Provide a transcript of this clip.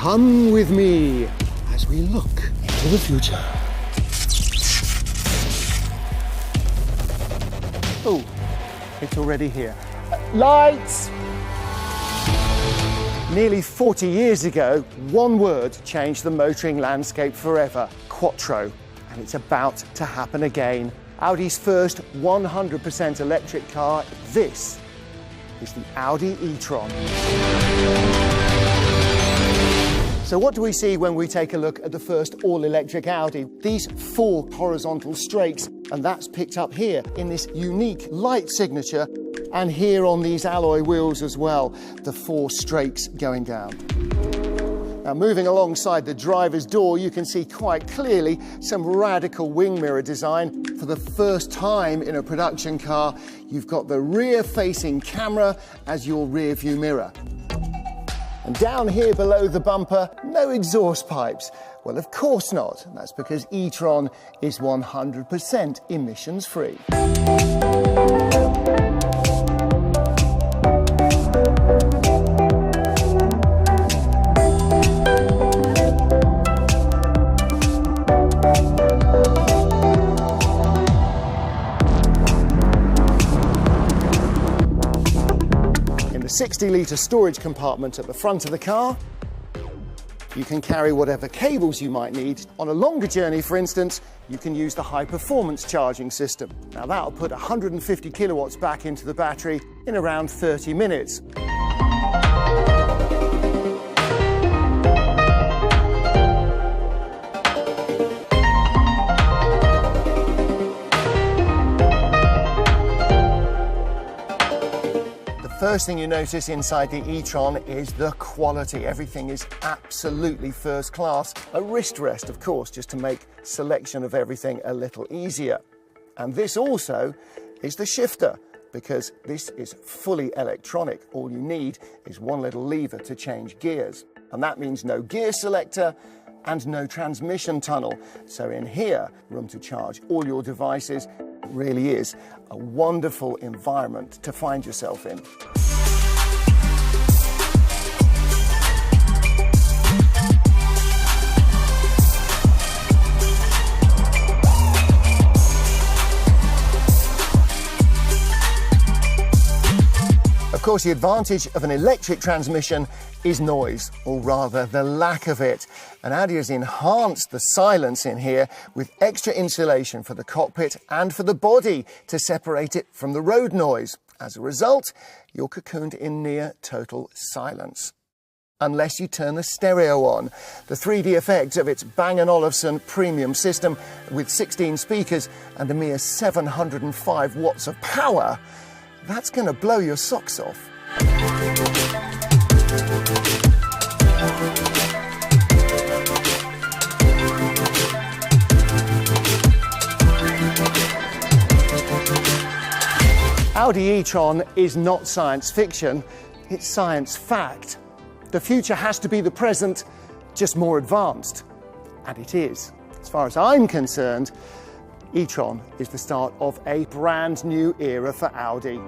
Come with me as we look into the future. Oh, it's already here. Lights! Nearly 40 years ago, one word changed the motoring landscape forever: quattro. And it's about to happen again. Audi's first 100% electric car, this is the Audi e-tron. So what do we see when we take a look at the first all-electric Audi? These 4 horizontal strakes, and that's picked up here in this unique light signature, and here on these alloy wheels as well, the 4 strakes going down. Now, moving alongside the driver's door, you can see quite clearly some radical wing mirror design. For the first time in a production car, you've got the rear-facing camera as your rear-view mirror. And down here below the bumper, no exhaust pipes. Well, of course not. And that's because e-tron is 100% emissions-free. The 60-litre storage compartment at the front of the car. You can carry whatever cables you might need. On a longer journey, for instance, you can use the high-performance charging system. Now that'll put 150 kilowatts back into the battery in around 30 minutes. First thing you notice inside the e-tron is the quality. Everything is absolutely first class. A wrist rest, of course, just to make selection of everything a little easier. And this also is the shifter, because this is fully electronic. All you need is one little lever to change gears. And that means no gear selector and no transmission tunnel. So in here, room to charge all your devices. It really is a wonderful environment to find yourself in. Of course, the advantage of an electric transmission is noise, or rather the lack of it. And Audi has enhanced the silence in here with extra insulation for the cockpit and for the body to separate it from the road noise. As a result, you're cocooned in near total silence. Unless you turn the stereo on. The 3D effect of its Bang & Olufsen premium system with 16 speakers and a mere 705 watts of power, that's going to blow your socks off. Audi e-tron is not science fiction, it's science fact. The future has to be the present, just more advanced. And it is. As far as I'm concerned, e-tron is the start of a brand new era for Audi.